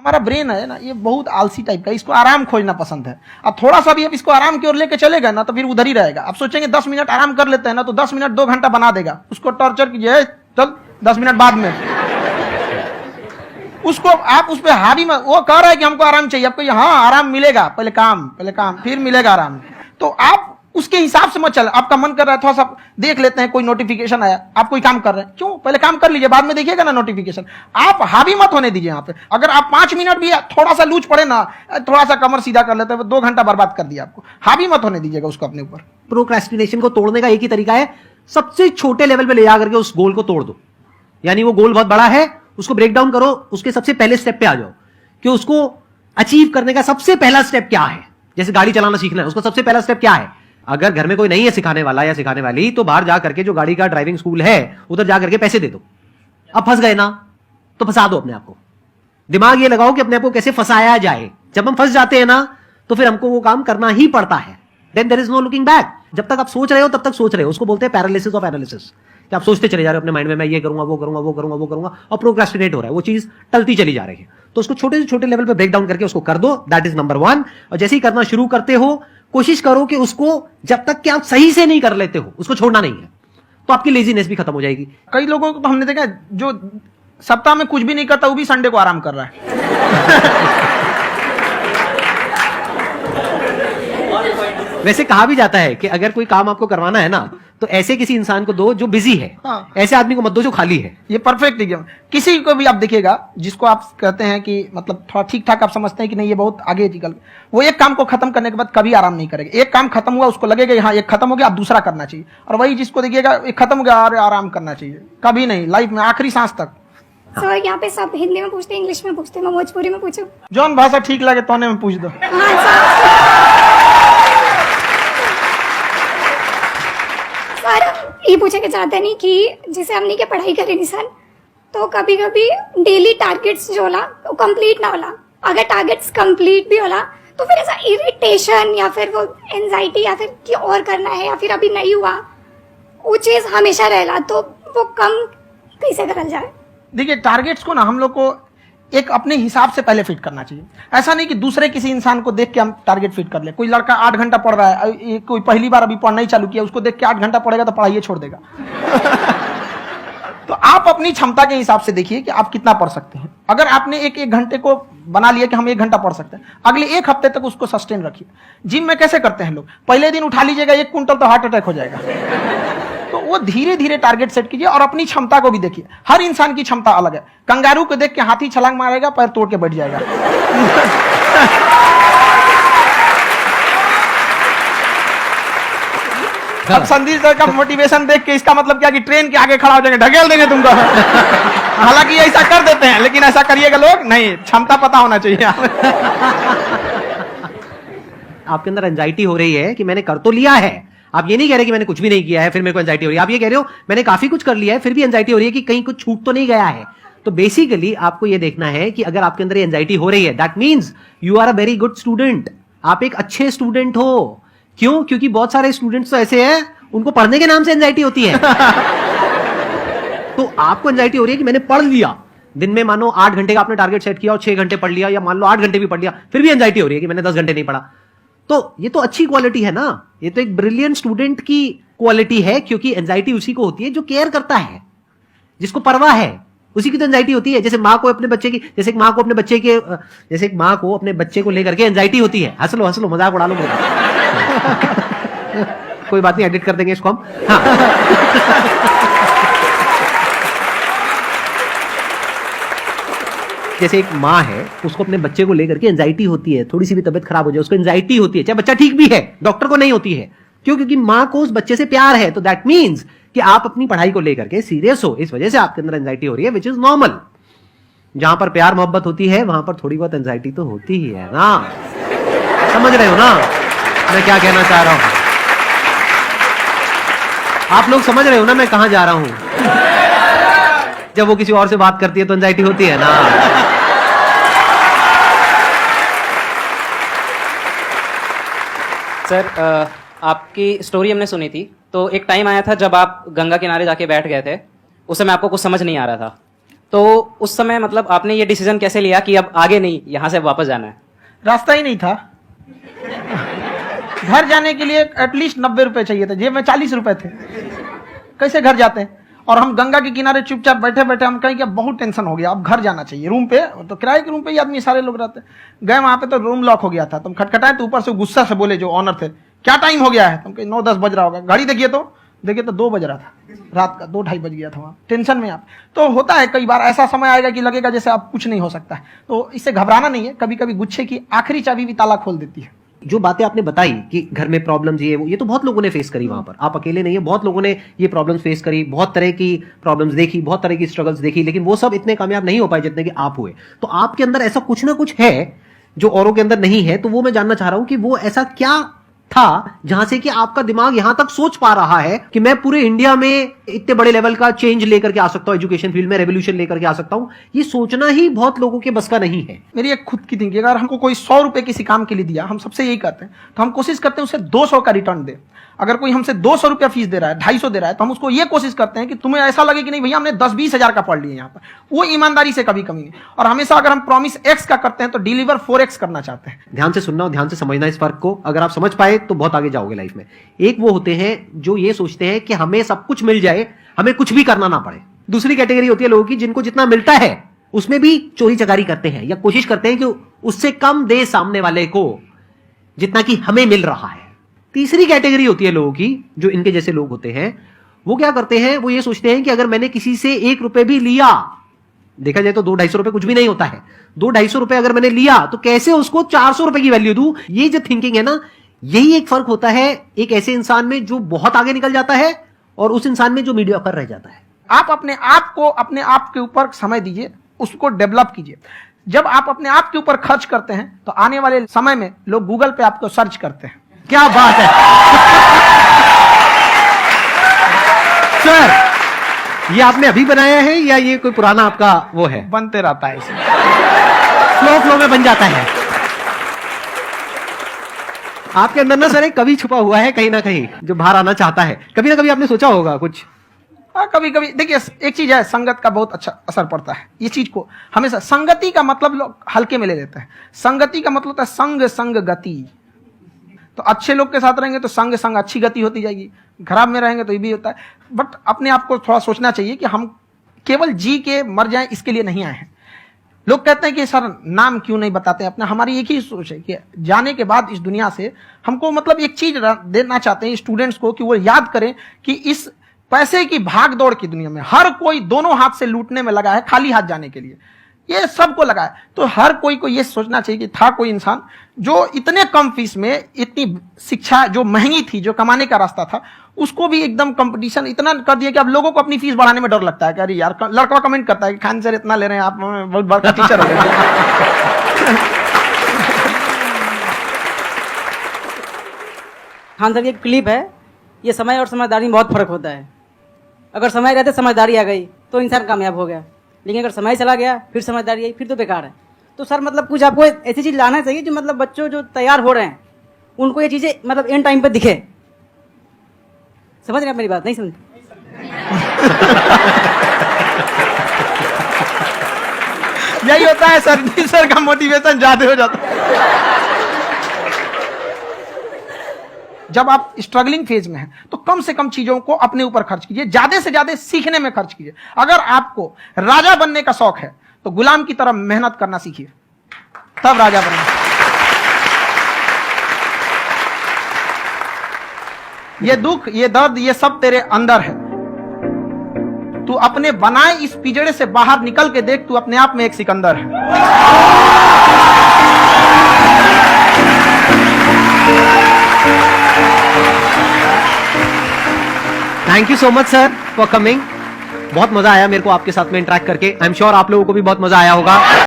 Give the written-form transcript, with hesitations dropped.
हमारा ब्रेन है ना, ये बहुत आलसी टाइप का, इसको आराम खोजना पसंद है। अब थोड़ा सा भी अब इसको आराम की ओर लेके चलेगा ना तो फिर उधर ही रहेगा। अब सोचेंगे 10 मिनट आराम कर लेते हैं ना, तो 10 मिनट 2 घंटा बना देगा। उसको टॉर्चर कीजिए, चल 10 मिनट बाद में। उसको आप उस पर हावी मत, वो कह रहा है कि हमको आराम चाहिए, आपको हाँ आराम मिलेगा, पहले काम फिर मिलेगा आराम। तो आप उसके हिसाब से मत चल। आपका मन कर रहा है थोड़ा सा देख लेते हैं, कोई नोटिफिकेशन आया, आप कोई काम कर रहे हैं, क्यों पहले काम कर लीजिए, बाद में देखिएगा ना नोटिफिकेशन। आप हावी मत होने दीजिए यहाँ पे। अगर आप 5 मिनट भी थोड़ा सा लूज पड़े ना, थोड़ा सा कमर सीधा कर लेते हैं, 2 घंटा बर्बाद कर दिया आपको। हावी मत होने दीजिएगा उसको अपने ऊपर। प्रोक्रेस्टिनेशन को तोड़ने का एक ही तरीका है, सबसे छोटे लेवल पे ले जाकर के उस गोल को तोड़ दो। यानी वो गोल बहुत बड़ा है, उसको ब्रेक डाउन करो, उसके सबसे पहले स्टेप पे आ जाओ कि उसको अचीव करने का सबसे पहला स्टेप क्या है। जैसे गाड़ी चलाना सीखना है, उसका सबसे पहला स्टेप क्या है। अगर घर में कोई नहीं है सिखाने वाला या सिखाने वाली, तो बाहर जाकर के जो गाड़ी का ड्राइविंग स्कूल है उधर जाकर के पैसे दे दो। अब फंस गए ना तो फंसा दो अपने आप को। दिमाग ये लगाओ कि अपने आप को कैसे फंसाया जाए। जब हम फंस जाते हैं ना तो फिर हमको वो काम करना ही पड़ता है। Then there is no looking back. जब तक आप सोच रहे हो तब तक सोच रहे हो, उसको बोलते हैं पैरालिसिस ऑफ एनालिसिस। कि आप सोचते चले जा रहे हो अपने माइंड में, मैं ये करूंगा वो करूंगा वो करूंगा वो करूंगा, और प्रोक्रेस्टिनेट हो रहा है, वो चीज टलती चली जा रही है। तो उसको छोटे से छोटे लेवल पे ब्रेक डाउन करके उसको कर दो। That is number 1। और जैसे ही करना शुरू करते हो, कोशिश करो कि उसको जब तक कि आप सही से नहीं कर लेते हो, उसको छोड़ना नहीं है, तो आपकी लेजीनेस भी खत्म हो जाएगी। कई लोगों को तो हमने देखा जो सप्ताह में कुछ भी नहीं करता, वो भी संडे को आराम कर रहा है। वैसे कहा भी जाता है कि अगर कोई काम आपको करवाना है ना, तो ऐसे किसी इंसान को दो जो बिजी है। हाँ। ऐसे आदमी को मत दो जो खाली है। ये परफेक्ट एग्जाम। किसी को भी आप देखिएगा जिसको आप कहते हैं कि मतलब थोड़ा ठीक ठाक आप समझते हैं कि नहीं ये बहुत आगे निकल, वो एक काम को खत्म करने के बाद कभी आराम नहीं करेगा। एक काम खत्म हुआ उसको लगेगा हाँ एक खत्म हो गया, अब दूसरा करना चाहिए। और वही जिसको देखिएगा एक खत्म हो गया और आराम करना चाहिए, कभी नहीं, लाइफ में आखिरी सांस तक। सर यहाँ पे सब हिंदी में पूछते हैं, इंग्लिश में पूछते हैं, मैं भोजपुरी में पूछूं? जौन भाषा ठीक लगे तोने में पूछ दो। हाँ सर ये पूछे के चाहते नहीं कि जैसे हमने के पढ़ाई करे नहीं सर, तो कभी कभी डेली टारगेट्स जो होला वो कंप्लीट ना होला। अगर टारगेट्स कंप्लीट भी होला तो फिर ऐसा इरिटेशन या फिर वो एंजाइटी या फिर कि और करना है या फिर अभी नहीं हुआ, वो चीज हमेशा रहेला। तो वो कम कैसे करल जाए? देखिए टारगेट्स को ना हम लोग को एक अपने हिसाब से पहले फिट करना चाहिए। ऐसा नहीं कि दूसरे किसी इंसान को देख के हम टारगेट फिट कर ले। कोई लड़का 8 घंटा पढ़ रहा है, कोई पहली बार अभी पढ़ना ही चालू किया, उसको देख के 8 घंटा पढ़ेगा तो पढ़ाई छोड़ देगा। तो आप अपनी क्षमता के हिसाब से देखिए कि आप कितना पढ़ सकते हैं। अगर आपने एक घंटे को बना लिया कि हम 1 घंटा पढ़ सकते हैं, अगले 1 हफ्ते तक उसको सस्टेन रखिए। जिम में कैसे करते हैं लोग, पहले दिन उठा लीजिएगा 1 कुंटल तो हार्ट अटैक हो जाएगा। तो वो धीरे धीरे टारगेट सेट कीजिए और अपनी क्षमता को भी देखिए। हर इंसान की क्षमता अलग है। कंगारू को देख के हाथी छलांग मारेगा, पैर तोड़ के बैठ जाएगा। अब संदीप सर का मोटिवेशन देख के इसका मतलब क्या कि ट्रेन के आगे खड़ा हो जाएंगे, ढकेल देंगे तुमको। हालांकि ऐसा कर देते हैं, लेकिन ऐसा करिएगा लोग नहीं, क्षमता पता होना चाहिए। आपके अंदर एंजाइटी हो रही है कि मैंने कर तो लिया है, आप ये नहीं कह रहे कि मैंने कुछ भी नहीं किया है फिर मेरे को एंजाइटी हो रही है। आप ये कह रहे हो मैंने काफी कुछ कर लिया है फिर भी एंजाइटी हो रही है कि कहीं कुछ छूट तो नहीं गया है। तो बेसिकली आपको ये देखना है कि अगर आपके अंदर एंजाइटी हो रही है, that means you are a very good student. आप एक अच्छे स्टूडेंट हो। क्यों? क्योंकि बहुत सारे स्टूडेंट्स तो ऐसे हैं उनको पढ़ने के नाम से एंजाइटी होती है। तो आपको एंजाइटी हो रही है कि मैंने पढ़ लिया, दिन में मानो 8 घंटे का आपने टारगेट सेट किया और 6 घंटे पढ़ लिया, या मान लो 8 घंटे भी पढ़ लिया, फिर भी एंजाइटी हो रही है कि मैंने 10 घंटे नहीं पढ़ा। तो ये तो अच्छी क्वालिटी है ना, ये तो एक ब्रिलियंट स्टूडेंट की क्वालिटी है। क्योंकि एंजाइटी उसी को होती है जो केयर करता है, जिसको परवाह है, उसी की तो एंजाइटी होती है। जैसे माँ को अपने बच्चे की, जैसे एक माँ को अपने बच्चे के, जैसे एक माँ को अपने बच्चे को लेकर के एंजाइटी होती है। हंस लो मजाक उड़ा लो। कोई बात नहीं, एडिट कर देंगे इसको हम। हाँ। जैसे एक माँ है, उसको अपने बच्चे को लेकर के एंजाइटी होती है, थोड़ी सी भी तबीयत खराब हो जाए उसको एंजाइटी होती है, चाहे बच्चा ठीक भी है, डॉक्टर को नहीं होती है। क्यों? क्योंकि माँ को उस बच्चे से प्यार है। तो दैट मीन्स कि आप अपनी पढ़ाई को लेकर के सीरियस हो, इस वजह से आपके अंदर एंजाइटी हो रही है, विच इज नॉर्मल। जहां पर प्यार मोहब्बत होती है वहां पर थोड़ी बहुत एंजाइटी तो होती ही है ना। समझ रहे हो ना मैं क्या कहना चाह रहा हूं? आप लोग समझ रहे हो ना मैं कहां जा रहा हूं? जब वो किसी और से बात करती है तो एंजाइटी होती है ना। सर आपकी स्टोरी हमने सुनी थी, तो एक टाइम आया था जब आप गंगा किनारे जाके बैठ गए थे। उस समय आपको कुछ समझ नहीं आ रहा था, तो उस समय मतलब आपने ये डिसीजन कैसे लिया कि अब आगे नहीं, यहाँ से वापस जाना है? रास्ता ही नहीं था। घर जाने के लिए एटलीस्ट 90 रुपए चाहिए थे, जेब में 40 रुपए थे। कैसे घर जाते हैं? और हम गंगा के किनारे चुपचाप बैठे बैठे हम कहीं कि बहुत टेंशन हो गया, अब घर जाना चाहिए। रूम पे तो किराए के रूम पे ही आदमी सारे लोग रहते हैं। गए वहां पे तो रूम लॉक हो गया था। तुम खटखटाए तो ऊपर से गुस्सा से बोले जो ऑनर थे, क्या टाइम हो गया है? तुम कहीं 9-10 बज रहा होगा। घड़ी देखिए तो 2 बज रहा था रात का, 2-2:30 बज गया था वहाँ। टेंशन में आप तो होता है, कई बार ऐसा समय आएगा कि लगेगा जैसे अब कुछ नहीं हो सकता है। तो इससे घबराना नहीं है। कभी कभी गुच्छे की आखिरी चाबी भी ताला खोल देती है। जो बातें आपने बताई कि घर में प्रॉब्लम्स ये तो बहुत लोगों ने फेस करी वहां पर, आप अकेले नहीं है, बहुत लोगों ने ये प्रॉब्लम्स फेस करी, बहुत तरह की प्रॉब्लम्स देखी, बहुत तरह की स्ट्रगल्स देखी, लेकिन वो सब इतने कामयाब नहीं हो पाए जितने कि आप हुए। तो आपके अंदर ऐसा कुछ ना कुछ है जो औरों के अंदर नहीं है। तो वो मैं जानना चाह रहा हूं कि वो ऐसा क्या था जहां से कि आपका दिमाग यहां तक सोच पा रहा है कि मैं पूरे इंडिया में इतने बड़े लेवल का चेंज लेकर के आ सकता हूं, एजुकेशन फील्ड में रेवोल्यूशन लेकर के आ सकता हूं। ये सोचना ही बहुत लोगों के बस का नहीं है। मेरी एक खुद की थिंकिंग, अगर हमको कोई 100 रुपए किसी काम के लिए दिया, हम सबसे यही करते हैं, तो हम कोशिश करते हैं उसे 200 का रिटर्न दे। अगर कोई हमसे 200 रुपया फीस दे रहा है, 250 दे रहा है, तो हम उसको ये कोशिश करते हैं कि तुम्हें ऐसा लगे कि नहीं भैया हमने 10-20 हजार का पढ़ लिया यहाँ पर। वो ईमानदारी से कभी कमी नहीं। और हमेशा अगर हम प्रॉमिस X का करते हैं तो डिलीवर 4X करना चाहते हैं। ध्यान से सुनना और ध्यान से समझना इस फर्क को। अगर आप समझ पाए तो बहुत आगे जाओगे लाइफ में। एक वो होते हैं जो ये सोचते हैं कि हमें सब कुछ मिल जाए, हमें कुछ भी करना ना पड़े। दूसरी कैटेगरी होती है लोगों की जिनको जितना मिलता है उसमें भी चोरी चकारी करते हैं या कोशिश करते हैं कि उससे कम दे सामने वाले को जितना कि हमें मिल रहा है। तीसरी कैटेगरी होती है लोगों की जो इनके जैसे लोग होते हैं। वो क्या करते हैं, वो ये सोचते हैं कि अगर मैंने किसी से 1 रुपए भी लिया, देखा जाए तो 200-250 रुपए कुछ भी नहीं होता है, 200-250 रुपए अगर मैंने लिया तो कैसे उसको 400 रुपए की वैल्यू दूं। ये जो थिंकिंग है ना, यही एक फर्क होता है एक ऐसे इंसान में जो बहुत आगे निकल जाता है और उस इंसान में जो मीडियोकर रह जाता है। आप अपने आप को अपने आप के ऊपर समय दीजिए, उसको डेवलप कीजिए। जब आप अपने आप के ऊपर खर्च करते हैं तो आने वाले समय में लोग गूगल पे आपको सर्च करते हैं। क्या बात है सर, ये आपने अभी बनाया है या ये कोई पुराना आपका वो है? बनते रहता है इसे, फ्लो में बन जाता है। आपके अंदर ना सर एक कवि छुपा हुआ है कहीं ना कहीं जो बाहर आना चाहता है। कभी ना कभी आपने सोचा होगा कुछ? हाँ, कभी कभी देखिए, एक चीज है, संगत का बहुत अच्छा असर पड़ता है। ये चीज को हमेशा, संगति का मतलब लोग हल्के में ले लेते हैं। संगति का मतलब होता है संग संग गति। तो अच्छे लोग के साथ रहेंगे तो संग संग अच्छी गति होती जाएगी, खराब में रहेंगे तो ये भी होता है। बट अपने आप को थोड़ा सोचना चाहिए कि हम केवल जी के मर जाएं इसके लिए नहीं आए हैं। लोग कहते हैं कि सर नाम क्यों नहीं बताते अपना। हमारी एक ही सोच है कि जाने के बाद इस दुनिया से हमको मतलब एक चीज देना चाहते हैं स्टूडेंट्स को कि वो याद करें कि इस पैसे की भाग दौड़ की दुनिया में हर कोई दोनों हाथ से लूटने में लगा है, खाली हाथ जाने के लिए ये सबको लगा है। तो हर कोई को ये सोचना चाहिए कि था कोई इंसान जो इतने कम फीस में इतनी शिक्षा जो महंगी थी, जो कमाने का रास्ता था, उसको भी एकदम कंपटीशन इतना कर दिया कि अब लोगों को अपनी फीस बढ़ाने में डर लगता है कि अरे यार, लड़का कमेंट करता है कि खान सर इतना ले रहे हैं आप, बहुत बड़ा टीचर हो गए। खान सर की एक क्लिप है, ये समय और समझदारी में बहुत फर्क होता है। अगर समय रहते समझदारी आ गई तो इंसान कामयाब हो गया, लेकिन अगर समय चला गया फिर समझदारी आई फिर तो बेकार है। तो सर मतलब कुछ आपको ऐसी चीज लाना चाहिए जो मतलब बच्चों जो तैयार हो रहे हैं उनको ये चीजें मतलब एंड टाइम पे दिखे। समझ रहे आप मेरी बात? नहीं समझ? यही होता है सर, सर का मोटिवेशन ज्यादा हो जाता है। जब आप स्ट्रगलिंग फेज में हैं तो कम से कम चीजों को अपने ऊपर खर्च कीजिए, ज्यादा से ज्यादा सीखने में खर्च कीजिए। अगर आपको राजा बनने का शौक है तो गुलाम की तरह मेहनत करना सीखिए, तब राजा बनना। ये दुख, ये दर्द, ये सब तेरे अंदर है। तू अपने बनाए इस पिंजड़े से बाहर निकल के देख, तू अपने आप में एक सिकंदर है। Thank you so much sir for coming. बहुत मजा आया मेरे को आपके साथ में इंटरेक्ट करके। आई एम श्योर आप लोगों को भी बहुत मजा आया होगा।